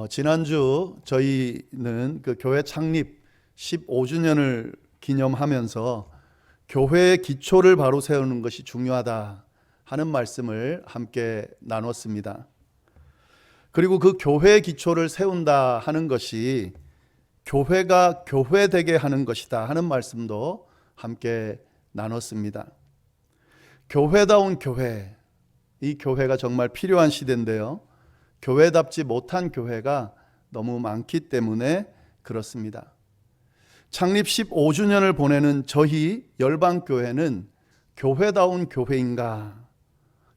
지난주 저희는 그 교회 창립 15주년을 기념하면서 교회의 기초를 바로 세우는 것이 중요하다 하는 말씀을 함께 나눴습니다. 그리고 그 교회의 기초를 세운다 하는 것이 교회가 교회되게 하는 것이다 하는 말씀도 함께 나눴습니다. 교회다운 교회, 이 교회가 정말 필요한 시대인데요. 교회답지 못한 교회가 너무 많기 때문에 그렇습니다. 창립 15주년을 보내는 저희 열방교회는 교회다운 교회인가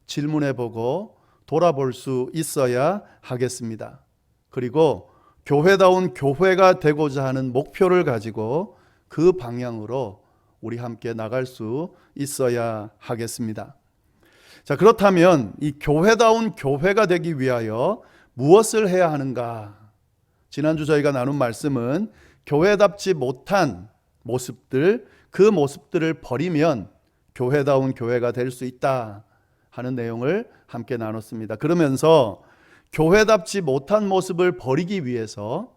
질문해보고 돌아볼 수 있어야 하겠습니다. 그리고 교회다운 교회가 되고자 하는 목표를 가지고 그 방향으로 우리 함께 나갈 수 있어야 하겠습니다. 자, 그렇다면 이 교회다운 교회가 되기 위하여 무엇을 해야 하는가? 지난주 저희가 나눈 말씀은 교회답지 못한 모습들, 그 모습들을 버리면 교회다운 교회가 될 수 있다 하는 내용을 함께 나눴습니다. 그러면서 교회답지 못한 모습을 버리기 위해서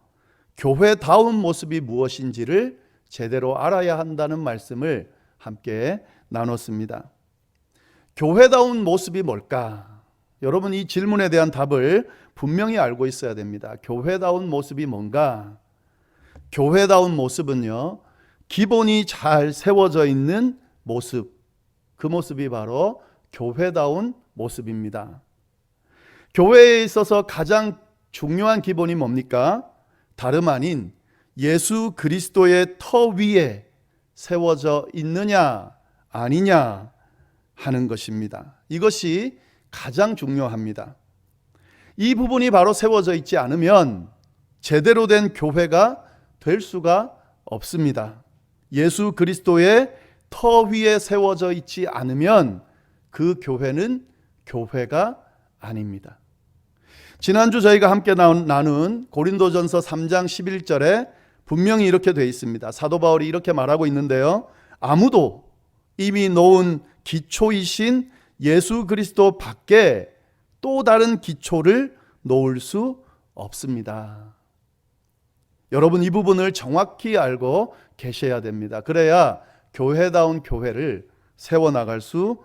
교회다운 모습이 무엇인지를 제대로 알아야 한다는 말씀을 함께 나눴습니다. 교회다운 모습이 뭘까? 여러분, 이 질문에 대한 답을 분명히 알고 있어야 됩니다. 교회다운 모습이 뭔가? 교회다운 모습은요, 기본이 잘 세워져 있는 모습, 그 모습이 바로 교회다운 모습입니다. 교회에 있어서 가장 중요한 기본이 뭡니까? 다름 아닌 예수 그리스도의 터 위에 세워져 있느냐 아니냐 하는 것입니다. 이것이 가장 중요합니다. 이 부분이 바로 세워져 있지 않으면 제대로 된 교회가 될 수가 없습니다. 예수 그리스도의 터 위에 세워져 있지 않으면 그 교회는 교회가 아닙니다. 지난주 저희가 함께 나눈 고린도전서 3장 11절에 분명히 이렇게 되어 있습니다. 사도 바울이 이렇게 말하고 있는데요. 아무도 이미 놓은 기초이신 예수 그리스도 밖에 또 다른 기초를 놓을 수 없습니다. 여러분, 이 부분을 정확히 알고 계셔야 됩니다. 그래야 교회다운 교회를 세워나갈 수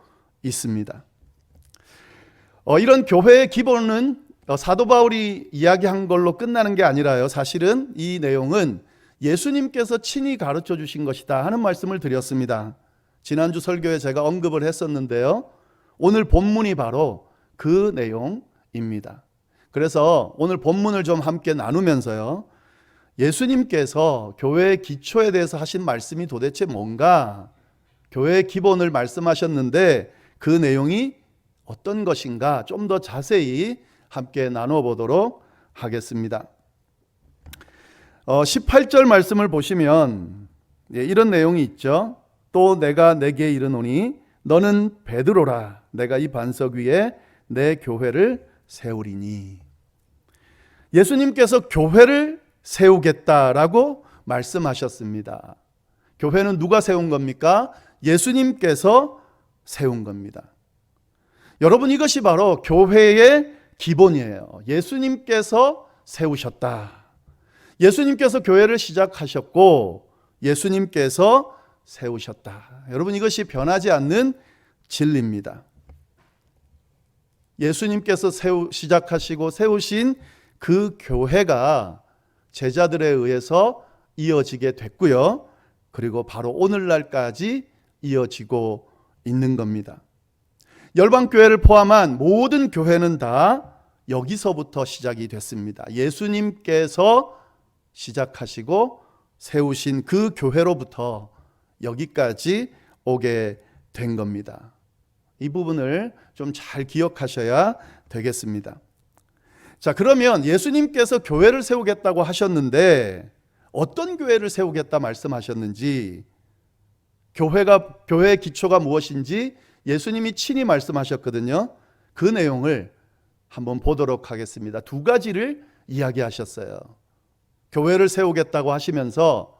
있습니다. 이런 교회의 기본은 사도 바울이 이야기한 걸로 끝나는 게 아니라요. 사실은 이 내용은 예수님께서 친히 가르쳐 주신 것이다 하는 말씀을 드렸습니다. 지난주 설교에 제가 언급을 했었는데요. 오늘 본문이 바로 그 내용입니다. 그래서 오늘 본문을 좀 함께 나누면서요. 예수님께서 교회의 기초에 대해서 하신 말씀이 도대체 뭔가? 교회의 기본을 말씀하셨는데 그 내용이 어떤 것인가? 좀 더 자세히 함께 나눠보도록 하겠습니다. 18절 말씀을 보시면 이런 내용이 있죠. 또 내가 내게 이르노니 너는 베드로라. 내가 이 반석 위에 내 교회를 세우리니. 예수님께서 교회를 세우겠다라고 말씀하셨습니다. 교회는 누가 세운 겁니까? 예수님께서 세운 겁니다. 여러분, 이것이 바로 교회의 기본이에요. 예수님께서 세우셨다. 예수님께서 교회를 시작하셨고 예수님께서 세우셨다. 여러분, 이것이 변하지 않는 진리입니다. 예수님께서 시작하시고 세우신 그 교회가 제자들에 의해서 이어지게 됐고요. 그리고 바로 오늘날까지 이어지고 있는 겁니다. 열방교회를 포함한 모든 교회는 다 여기서부터 시작이 됐습니다. 예수님께서 시작하시고 세우신 그 교회로부터 여기까지 오게 된 겁니다. 이 부분을 좀 잘 기억하셔야 되겠습니다. 자, 그러면 예수님께서 교회를 세우겠다고 하셨는데 어떤 교회를 세우겠다 말씀하셨는지, 교회의 기초가 무엇인지 예수님이 친히 말씀하셨거든요. 그 내용을 한번 보도록 하겠습니다. 두 가지를 이야기하셨어요. 교회를 세우겠다고 하시면서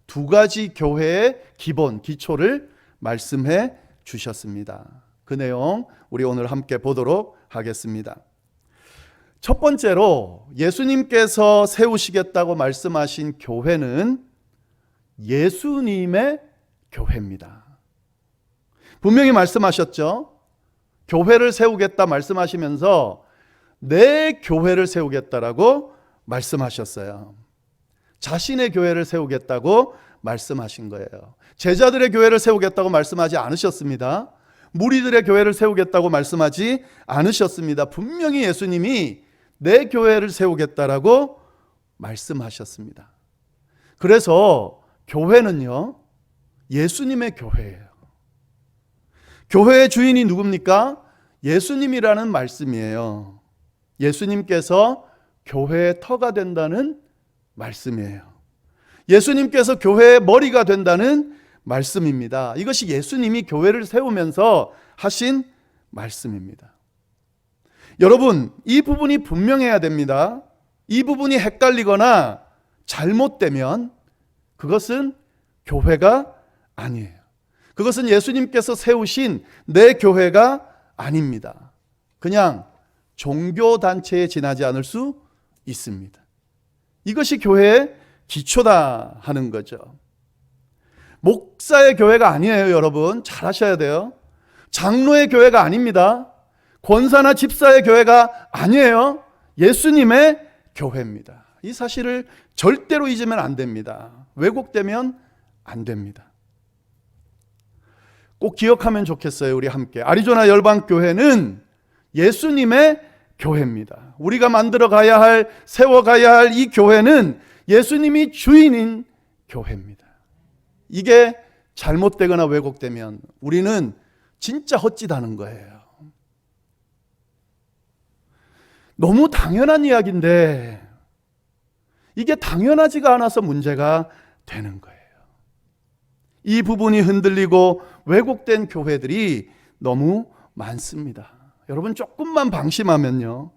두 가지 교회의 기본, 기초를 말씀해 주셨습니다. 그 내용 우리 오늘 함께 보도록 하겠습니다. 첫 번째로 예수님께서 세우시겠다고 말씀하신 교회는 예수님의 교회입니다. 분명히 말씀하셨죠. 교회를 세우겠다 말씀하시면서 내 교회를 세우겠다라고 말씀하셨어요. 자신의 교회를 세우겠다고 말씀하신 거예요. 제자들의 교회를 세우겠다고 말씀하지 않으셨습니다. 무리들의 교회를 세우겠다고 말씀하지 않으셨습니다. 분명히 예수님이 내 교회를 세우겠다라고 말씀하셨습니다. 그래서 교회는요, 예수님의 교회예요. 교회의 주인이 누굽니까? 예수님이라는 말씀이에요. 예수님께서 교회의 터가 된다는 말씀이에요. 예수님께서 교회의 머리가 된다는 말씀입니다. 이것이 예수님이 교회를 세우면서 하신 말씀입니다. 여러분, 이 부분이 분명해야 됩니다. 이 부분이 헷갈리거나 잘못되면 그것은 교회가 아니에요. 그것은 예수님께서 세우신 내 교회가 아닙니다. 그냥 종교단체에 지나지 않을 수 있습니다. 이것이 교회의 기초다 하는 거죠. 목사의 교회가 아니에요, 여러분. 잘 아셔야 돼요. 장로의 교회가 아닙니다. 권사나 집사의 교회가 아니에요. 예수님의 교회입니다. 이 사실을 절대로 잊으면 안 됩니다. 왜곡되면 안 됩니다. 꼭 기억하면 좋겠어요, 우리 함께. 아리조나 열방교회는 예수님의 교회입니다. 우리가 만들어 가야 할, 세워 가야 할 이 교회는 예수님이 주인인 교회입니다. 이게 잘못되거나 왜곡되면 우리는 진짜 헛짓하는 거예요. 너무 당연한 이야기인데 이게 당연하지가 않아서 문제가 되는 거예요. 이 부분이 흔들리고 왜곡된 교회들이 너무 많습니다. 여러분 조금만 방심하면요,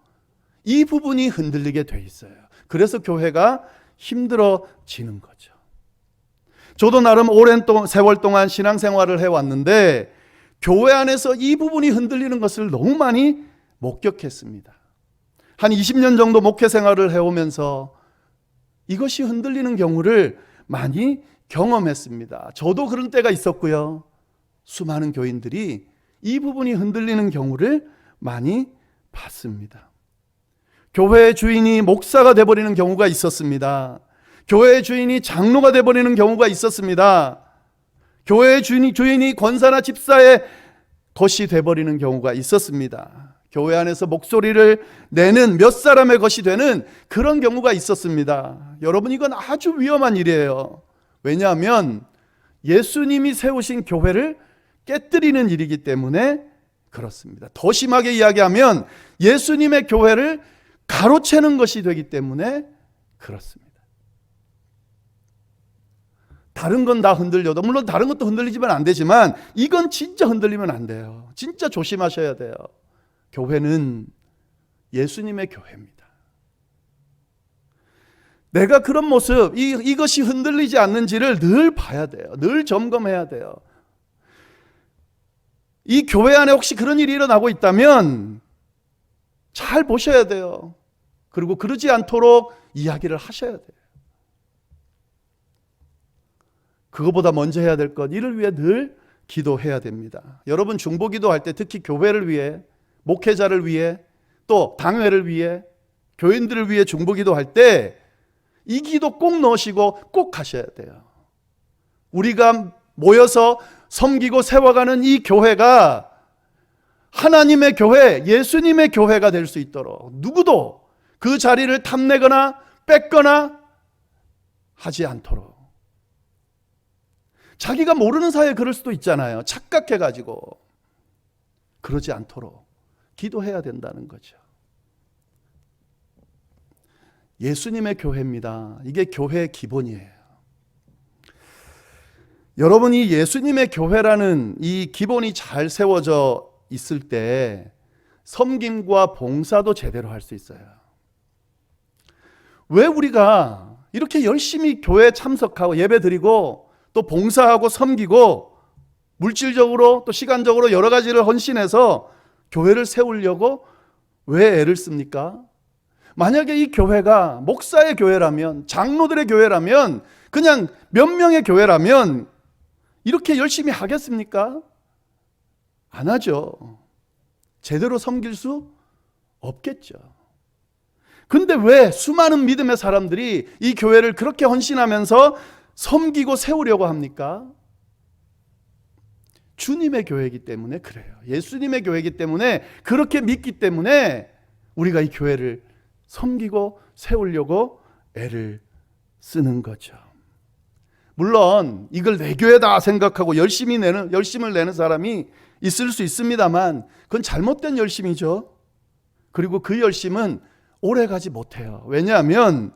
이 부분이 흔들리게 돼 있어요. 그래서 교회가 힘들어지는 거죠. 저도 나름 오랜 세월 동안 신앙생활을 해왔는데 교회 안에서 이 부분이 흔들리는 것을 너무 많이 목격했습니다. 한 20년 정도 목회 생활을 해오면서 이것이 흔들리는 경우를 많이 경험했습니다. 저도 그런 때가 있었고요. 수많은 교인들이 이 부분이 흔들리는 경우를 많이 봤습니다. 교회의 주인이 목사가 되어버리는 경우가 있었습니다. 교회의 주인이 장로가 되어버리는 경우가 있었습니다. 교회의 주인이 권사나 집사의 것이 되어버리는 경우가 있었습니다. 교회 안에서 목소리를 내는 몇 사람의 것이 되는 그런 경우가 있었습니다. 여러분, 이건 아주 위험한 일이에요. 왜냐하면 예수님이 세우신 교회를 깨뜨리는 일이기 때문에 그렇습니다. 더 심하게 이야기하면 예수님의 교회를 가로채는 것이 되기 때문에 그렇습니다. 다른 건 다 흔들려도, 물론 다른 것도 흔들리지만 안 되지만 이건 진짜 흔들리면 안 돼요. 진짜 조심하셔야 돼요. 교회는 예수님의 교회입니다. 내가 그런 모습, 이것이 흔들리지 않는지를 늘 봐야 돼요. 늘 점검해야 돼요. 이 교회 안에 혹시 그런 일이 일어나고 있다면 잘 보셔야 돼요. 그리고 그러지 않도록 이야기를 하셔야 돼요. 그거보다 먼저 해야 될 것, 이를 위해 늘 기도해야 됩니다. 여러분 중보기도 할 때 특히 교회를 위해, 목회자를 위해, 또 당회를 위해, 교인들을 위해 중보기도 할 때 이 기도 꼭 넣으시고 꼭 하셔야 돼요. 우리가 모여서 섬기고 세워가는 이 교회가 하나님의 교회, 예수님의 교회가 될 수 있도록 누구도 그 자리를 탐내거나 뺏거나 하지 않도록. 자기가 모르는 사이에 그럴 수도 있잖아요. 착각해가지고. 그러지 않도록 기도해야 된다는 거죠. 예수님의 교회입니다. 이게 교회의 기본이에요. 여러분이 예수님의 교회라는 이 기본이 잘 세워져 있을 때 섬김과 봉사도 제대로 할 수 있어요. 왜 우리가 이렇게 열심히 교회에 참석하고 예배드리고 또 봉사하고 섬기고 물질적으로 또 시간적으로 여러 가지를 헌신해서 교회를 세우려고 왜 애를 씁니까? 만약에 이 교회가 목사의 교회라면, 장로들의 교회라면, 그냥 몇 명의 교회라면 이렇게 열심히 하겠습니까? 안 하죠. 제대로 섬길 수 없겠죠. 근데 왜 수많은 믿음의 사람들이 이 교회를 그렇게 헌신하면서 섬기고 세우려고 합니까? 주님의 교회이기 때문에 그래요. 예수님의 교회이기 때문에, 그렇게 믿기 때문에 우리가 이 교회를 섬기고 세우려고 애를 쓰는 거죠. 물론 이걸 내 교회다 생각하고 열심을 내는 사람이 있을 수 있습니다만, 그건 잘못된 열심이죠. 그리고 그 열심은 오래 가지 못해요. 왜냐하면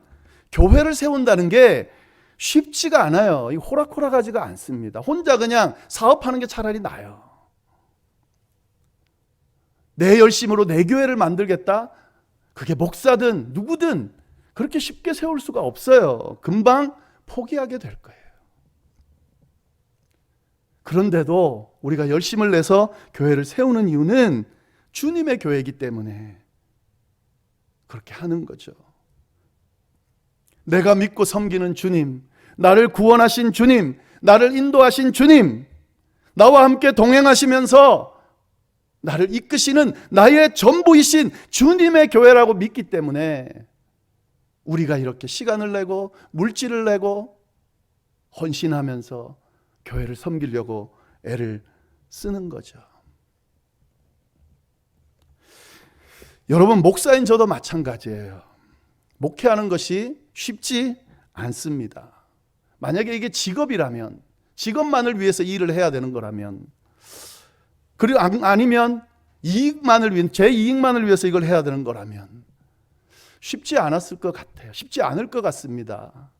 교회를 세운다는 게 쉽지가 않아요. 호락호락하지가 않습니다. 혼자 그냥 사업하는 게 차라리 나아요. 내 열심으로 내 교회를 만들겠다? 그게 목사든 누구든 그렇게 쉽게 세울 수가 없어요. 금방 포기하게 될 거예요. 그런데도 우리가 열심을 내서 교회를 세우는 이유는 주님의 교회이기 때문에 그렇게 하는 거죠. 내가 믿고 섬기는 주님, 나를 구원하신 주님, 나를 인도하신 주님, 나와 함께 동행하시면서 나를 이끄시는 나의 전부이신 주님의 교회라고 믿기 때문에 우리가 이렇게 시간을 내고 물질을 내고 헌신하면서 교회를 섬기려고 애를 쓰는 거죠. 여러분, 목사인 저도 마찬가지예요. 목회하는 것이 쉽지 않습니다. 만약에 이게 직업이라면, 직업만을 위해서 일을 해야 되는 거라면, 그리고 아니면 이익만을 위해, 제 이익만을 위해서 이걸 해야 되는 거라면 쉽지 않았을 것 같아요. 쉽지 않을 것 같습니다.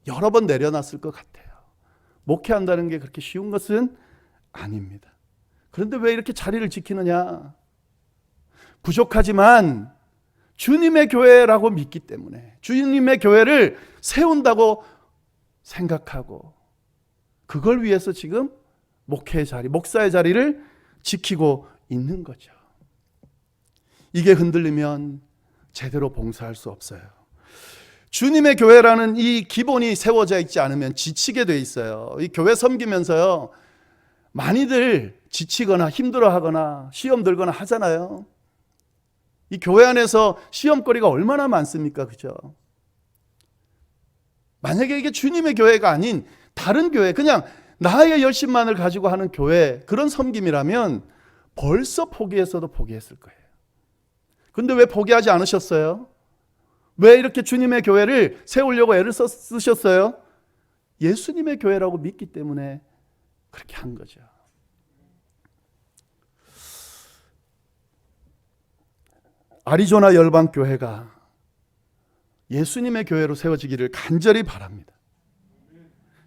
여러 번 내려놨을 것 같아요. 목회한다는 게 그렇게 쉬운 것은 아닙니다. 그런데 왜 이렇게 자리를 지키느냐? 부족하지만 주님의 교회라고 믿기 때문에, 주님의 교회를 세운다고 생각하고 그걸 위해서 지금 목회의 자리, 목사의 자리를 지키고 있는 거죠. 이게 흔들리면 제대로 봉사할 수 없어요. 주님의 교회라는 이 기본이 세워져 있지 않으면 지치게 돼 있어요. 이 교회 섬기면서요, 많이들 지치거나 힘들어하거나 시험 들거나 하잖아요. 이 교회 안에서 시험거리가 얼마나 많습니까? 그죠? 만약에 이게 주님의 교회가 아닌 다른 교회, 그냥 나의 열심만을 가지고 하는 교회, 그런 섬김이라면 벌써 포기했어도 포기했을 거예요. 근데 왜 포기하지 않으셨어요? 왜 이렇게 주님의 교회를 세우려고 애를 쓰셨어요? 예수님의 교회라고 믿기 때문에 그렇게 한 거죠. 아리조나 열방교회가 예수님의 교회로 세워지기를 간절히 바랍니다.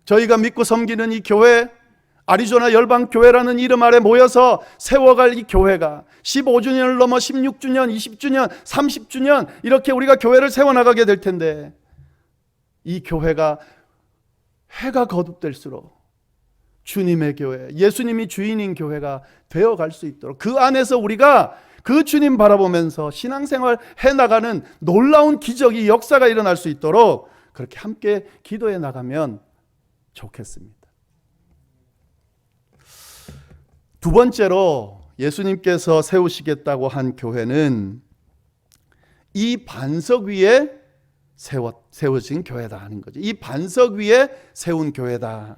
저희가 믿고 섬기는 이 교회, 아리조나 열방교회라는 이름 아래 모여서 세워갈 이 교회가 15주년을 넘어 16주년, 20주년, 30주년 이렇게 우리가 교회를 세워나가게 될 텐데, 이 교회가 해가 거듭될수록 주님의 교회, 예수님이 주인인 교회가 되어갈 수 있도록, 그 안에서 우리가 그 주님 바라보면서 신앙생활 해나가는 놀라운 기적이, 역사가 일어날 수 있도록 그렇게 함께 기도해 나가면 좋겠습니다. 두 번째로 예수님께서 세우시겠다고 한 교회는 이 반석 위에 세워진 교회다 하는 거죠. 이 반석 위에 세운 교회다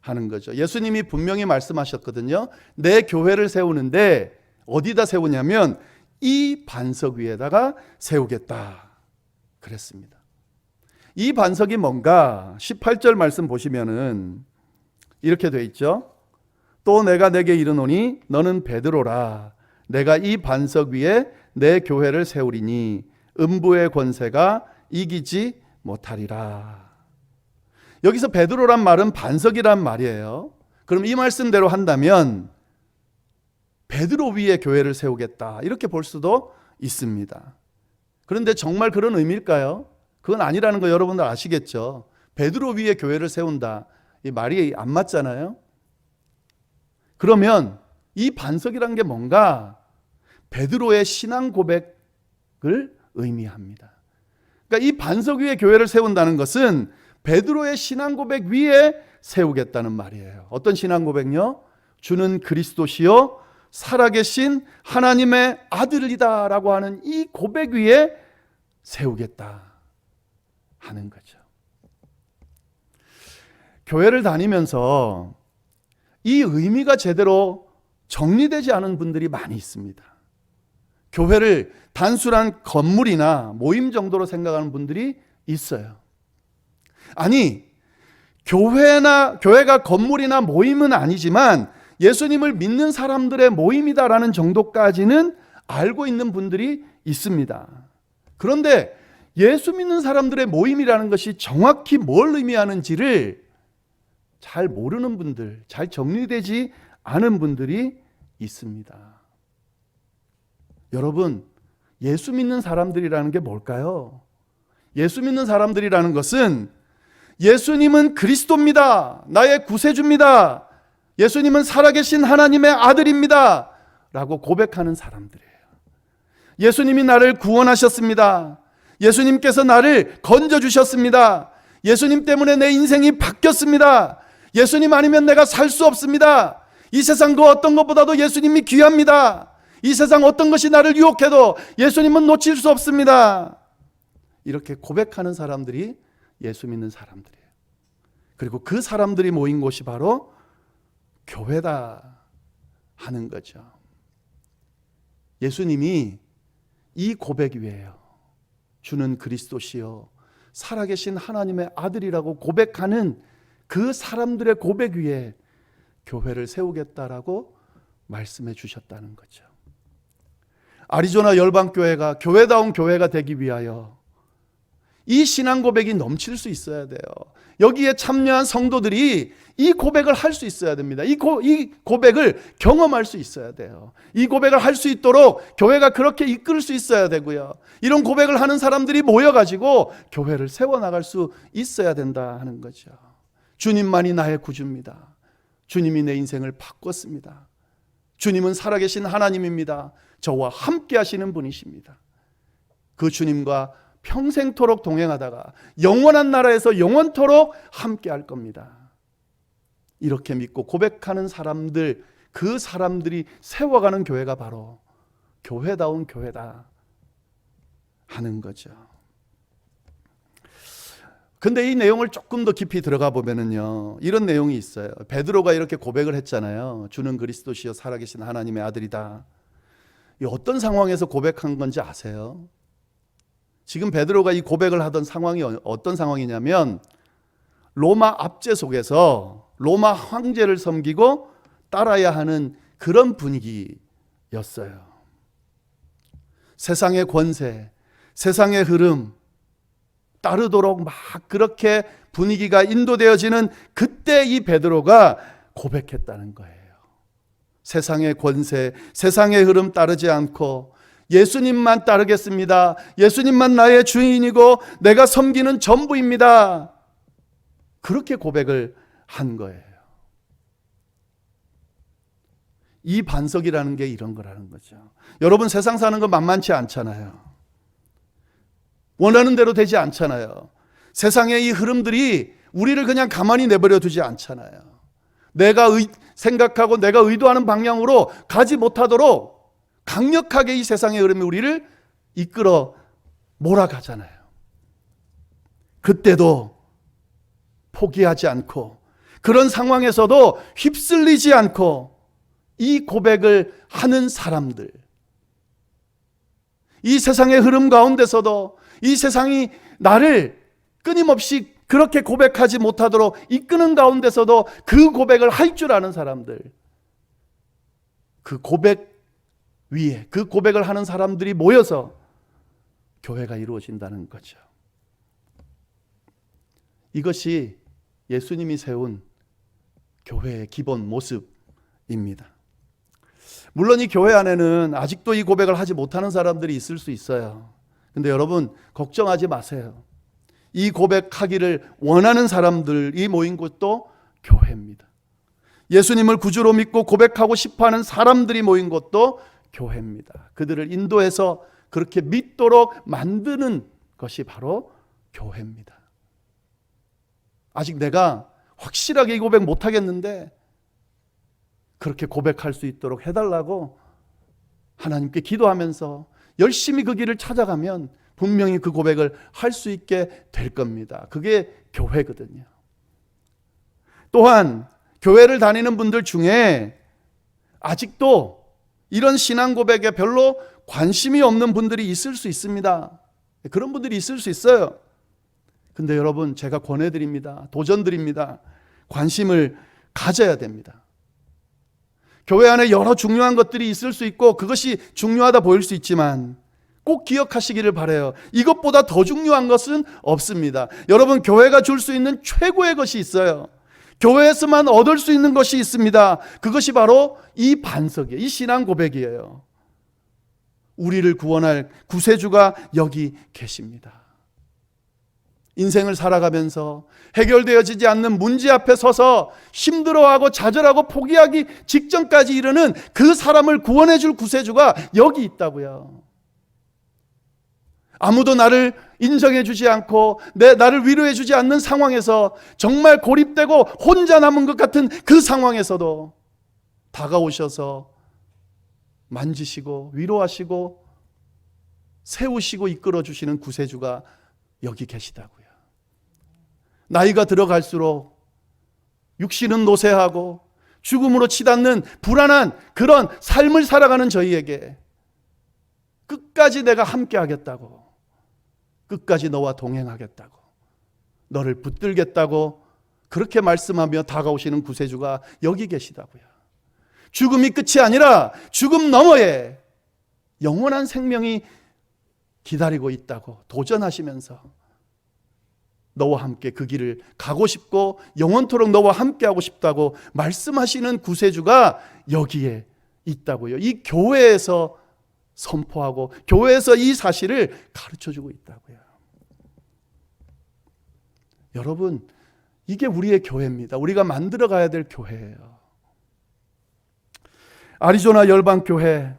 하는 거죠. 예수님이 분명히 말씀하셨거든요. 내 교회를 세우는데 어디다 세우냐면 이 반석 위에다가 세우겠다 그랬습니다. 이 반석이 뭔가 18절 말씀 보시면은 이렇게 돼 있죠. 또 내가 내게 이르노니 너는 베드로라. 내가 이 반석 위에 내 교회를 세우리니 음부의 권세가 이기지 못하리라. 여기서 베드로란 말은 반석이란 말이에요. 그럼 이 말씀대로 한다면 베드로 위에 교회를 세우겠다 이렇게 볼 수도 있습니다. 그런데 정말 그런 의미일까요? 그건 아니라는 거 여러분들 아시겠죠? 베드로 위에 교회를 세운다, 이 말이 안 맞잖아요. 그러면 이 반석이란 게 뭔가 베드로의 신앙 고백을 의미합니다. 그러니까 이 반석 위에 교회를 세운다는 것은 베드로의 신앙 고백 위에 세우겠다는 말이에요. 어떤 신앙 고백요? 주는 그리스도시요 살아계신 하나님의 아들이다 라고 하는 이 고백 위에 세우겠다 하는 거죠. 교회를 다니면서 이 의미가 제대로 정리되지 않은 분들이 많이 있습니다. 교회를 단순한 건물이나 모임 정도로 생각하는 분들이 있어요. 아니, 교회가 건물이나 모임은 아니지만 예수님을 믿는 사람들의 모임이다라는 정도까지는 알고 있는 분들이 있습니다. 그런데 예수 믿는 사람들의 모임이라는 것이 정확히 뭘 의미하는지를 잘 모르는 분들, 잘 정리되지 않은 분들이 있습니다. 여러분, 예수 믿는 사람들이라는 게 뭘까요? 예수 믿는 사람들이라는 것은 예수님은 그리스도입니다. 나의 구세주입니다. 예수님은 살아계신 하나님의 아들입니다. 라고 고백하는 사람들이에요. 예수님이 나를 구원하셨습니다. 예수님께서 나를 건져주셨습니다. 예수님 때문에 내 인생이 바뀌었습니다. 예수님 아니면 내가 살 수 없습니다. 이 세상 그 어떤 것보다도 예수님이 귀합니다. 이 세상 어떤 것이 나를 유혹해도 예수님은 놓칠 수 없습니다. 이렇게 고백하는 사람들이 예수 믿는 사람들이에요. 그리고 그 사람들이 모인 곳이 바로 교회다 하는 거죠. 예수님이 이 고백 위에요. 주는 그리스도시요 살아계신 하나님의 아들이라고 고백하는 그 사람들의 고백 위에 교회를 세우겠다라고 말씀해 주셨다는 거죠. 아리조나 열방교회가 교회다운 교회가 되기 위하여 이 신앙 고백이 넘칠 수 있어야 돼요. 여기에 참여한 성도들이 이 고백을 할 수 있어야 됩니다. 이 고백을 경험할 수 있어야 돼요. 이 고백을 할 수 있도록 교회가 그렇게 이끌 수 있어야 되고요. 이런 고백을 하는 사람들이 모여가지고 교회를 세워나갈 수 있어야 된다 하는 거죠. 주님만이 나의 구주입니다. 주님이 내 인생을 바꿨습니다. 주님은 살아계신 하나님입니다. 저와 함께 하시는 분이십니다. 그 주님과 평생토록 동행하다가 영원한 나라에서 영원토록 함께 할 겁니다. 이렇게 믿고 고백하는 사람들, 그 사람들이 세워가는 교회가 바로 교회다운 교회다 하는 거죠. 근데 이 내용을 조금 더 깊이 들어가 보면은요, 이런 내용이 있어요. 베드로가 이렇게 고백을 했잖아요. 주는 그리스도시요 살아계신 하나님의 아들이다. 이 어떤 상황에서 고백한 건지 아세요? 지금 베드로가 이 고백을 하던 상황이 어떤 상황이냐면 로마 압제 속에서 로마 황제를 섬기고 따라야 하는 그런 분위기였어요. 세상의 권세, 세상의 흐름 따르도록 막 그렇게 분위기가 인도되어지는 그때 이 베드로가 고백했다는 거예요. 세상의 권세, 세상의 흐름 따르지 않고 예수님만 따르겠습니다. 예수님만 나의 주인이고 내가 섬기는 전부입니다. 그렇게 고백을 한 거예요. 이 반석이라는 게 이런 거라는 거죠. 여러분, 세상 사는 거 만만치 않잖아요. 원하는 대로 되지 않잖아요. 세상의 이 흐름들이 우리를 그냥 가만히 내버려 두지 않잖아요. 내가 생각하고 내가 의도하는 방향으로 가지 못하도록 강력하게 이 세상의 흐름이 우리를 이끌어 몰아가잖아요. 그때도 포기하지 않고 그런 상황에서도 휩쓸리지 않고 이 고백을 하는 사람들, 이 세상의 흐름 가운데서도 이 세상이 나를 끊임없이 그렇게 고백하지 못하도록 이끄는 가운데서도 그 고백을 할 줄 아는 사람들, 그 고백 위에 그 고백을 하는 사람들이 모여서 교회가 이루어진다는 거죠. 이것이 예수님이 세운 교회의 기본 모습입니다. 물론 이 교회 안에는 아직도 이 고백을 하지 못하는 사람들이 있을 수 있어요. 근데 여러분, 걱정하지 마세요. 이 고백하기를 원하는 사람들이 모인 곳도 교회입니다. 예수님을 구주로 믿고 고백하고 싶어하는 사람들이 모인 곳도 교회입니다. 그들을 인도해서 그렇게 믿도록 만드는 것이 바로 교회입니다. 아직 내가 확실하게 이 고백 못하겠는데 그렇게 고백할 수 있도록 해달라고 하나님께 기도하면서 열심히 그 길을 찾아가면 분명히 그 고백을 할 수 있게 될 겁니다. 그게 교회거든요. 또한 교회를 다니는 분들 중에 아직도 이런 신앙 고백에 별로 관심이 없는 분들이 있을 수 있습니다. 그런 분들이 있을 수 있어요. 근데 여러분, 제가 권해드립니다. 도전드립니다. 관심을 가져야 됩니다. 교회 안에 여러 중요한 것들이 있을 수 있고 그것이 중요하다 보일 수 있지만 꼭 기억하시기를 바라요. 이것보다 더 중요한 것은 없습니다. 여러분, 교회가 줄 수 있는 최고의 것이 있어요. 교회에서만 얻을 수 있는 것이 있습니다. 그것이 바로 이 반석이에요. 이 신앙 고백이에요. 우리를 구원할 구세주가 여기 계십니다. 인생을 살아가면서 해결되어지지 않는 문제 앞에 서서 힘들어하고 좌절하고 포기하기 직전까지 이르는 그 사람을 구원해 줄 구세주가 여기 있다고요. 아무도 나를 인정해 주지 않고 나를 위로해 주지 않는 상황에서 정말 고립되고 혼자 남은 것 같은 그 상황에서도 다가오셔서 만지시고 위로하시고 세우시고 이끌어 주시는 구세주가 여기 계시다고요. 나이가 들어갈수록 육신은 노쇠하고 죽음으로 치닫는 불안한 그런 삶을 살아가는 저희에게 끝까지 내가 함께 하겠다고, 끝까지 너와 동행하겠다고, 너를 붙들겠다고 그렇게 말씀하며 다가오시는 구세주가 여기 계시다고요. 죽음이 끝이 아니라 죽음 너머에 영원한 생명이 기다리고 있다고 도전하시면서 너와 함께 그 길을 가고 싶고 영원토록 너와 함께 하고 싶다고 말씀하시는 구세주가 여기에 있다고요. 이 교회에서 선포하고 교회에서 이 사실을 가르쳐주고 있다고요. 여러분, 이게 우리의 교회입니다. 우리가 만들어 가야 될 교회예요. 아리조나 열방교회,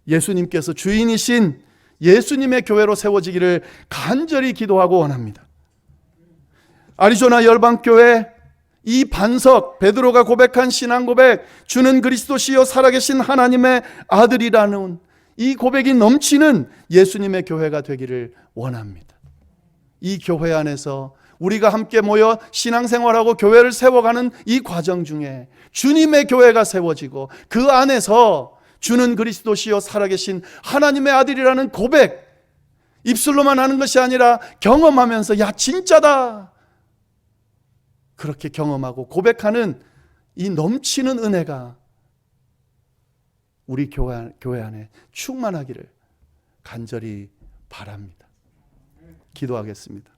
예수님께서 주인이신 예수님의 교회로 세워지기를 간절히 기도하고 원합니다. 아리조나 열방교회, 이 반석, 베드로가 고백한 신앙 고백, 주는 그리스도시요 살아계신 하나님의 아들이라는 이 고백이 넘치는 예수님의 교회가 되기를 원합니다. 이 교회 안에서 우리가 함께 모여 신앙생활하고 교회를 세워가는 이 과정 중에 주님의 교회가 세워지고 그 안에서 주는 그리스도시요 살아계신 하나님의 아들이라는 고백, 입술로만 하는 것이 아니라 경험하면서 야 진짜다, 그렇게 경험하고 고백하는 이 넘치는 은혜가 우리 교회 안에 충만하기를 간절히 바랍니다. 기도하겠습니다.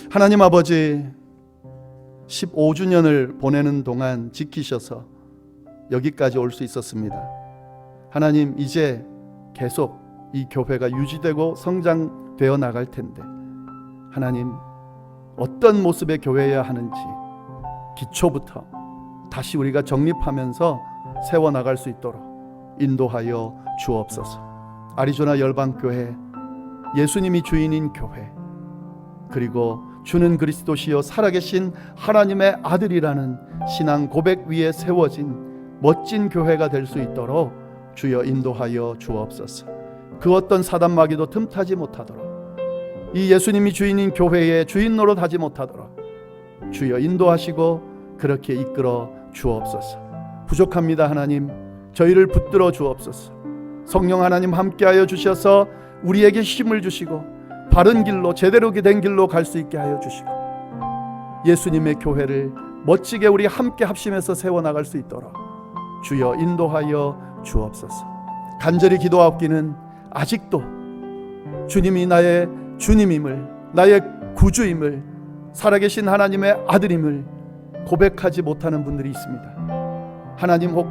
하나님 아버지, 15주년을 보내는 동안 지키셔서 여기까지 올 수 있었습니다. 하나님, 이제 계속 이 교회가 유지되고 성장되어 나갈 텐데 하나님, 어떤 모습의 교회여야 하는지 기초부터 다시 우리가 정립하면서 세워나갈 수 있도록 인도하여 주옵소서. 아리조나 열방교회, 예수님이 주인인 교회, 그리고 주는 그리스도시요 살아계신 하나님의 아들이라는 신앙 고백 위에 세워진 멋진 교회가 될 수 있도록 주여 인도하여 주옵소서. 그 어떤 사단 마귀도 틈타지 못하도록, 이 예수님이 주인인 교회의 주인 노릇하지 못하도록 주여 인도하시고 그렇게 이끌어 주옵소서. 부족합니다. 하나님, 저희를 붙들어 주옵소서. 성령 하나님 함께하여 주셔서 우리에게 힘을 주시고 바른 길로, 제대로 된 길로 갈 수 있게 하여 주시고 예수님의 교회를 멋지게 우리 함께 합심해서 세워나갈 수 있도록 주여 인도하여 주옵소서. 간절히 기도하옵기는 아직도 주님이 나의 주님임을, 나의 구주임을, 살아계신 하나님의 아들임을 고백하지 못하는 분들이 있습니다. 하나님, 혹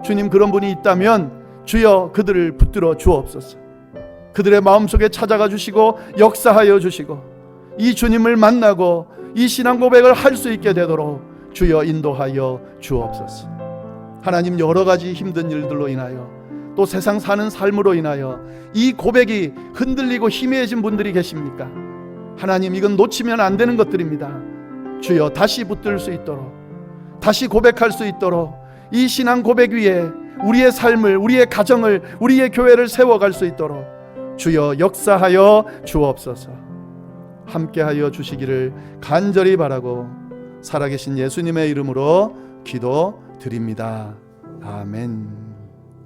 주님 그런 분이 있다면 주여 그들을 붙들어 주옵소서. 그들의 마음속에 찾아가 주시고 역사하여 주시고 이 주님을 만나고 이 신앙 고백을 할 수 있게 되도록 주여 인도하여 주옵소서. 하나님, 여러 가지 힘든 일들로 인하여 또 세상 사는 삶으로 인하여 이 고백이 흔들리고 희미해진 분들이 계십니까? 하나님, 이건 놓치면 안 되는 것들입니다. 주여, 다시 붙들 수 있도록, 다시 고백할 수 있도록 이 신앙 고백 위에 우리의 삶을, 우리의 가정을, 우리의 교회를 세워갈 수 있도록 주여 역사하여 주옵소서. 함께하여 주시기를 간절히 바라고 살아계신 예수님의 이름으로 기도드립니다. 아멘.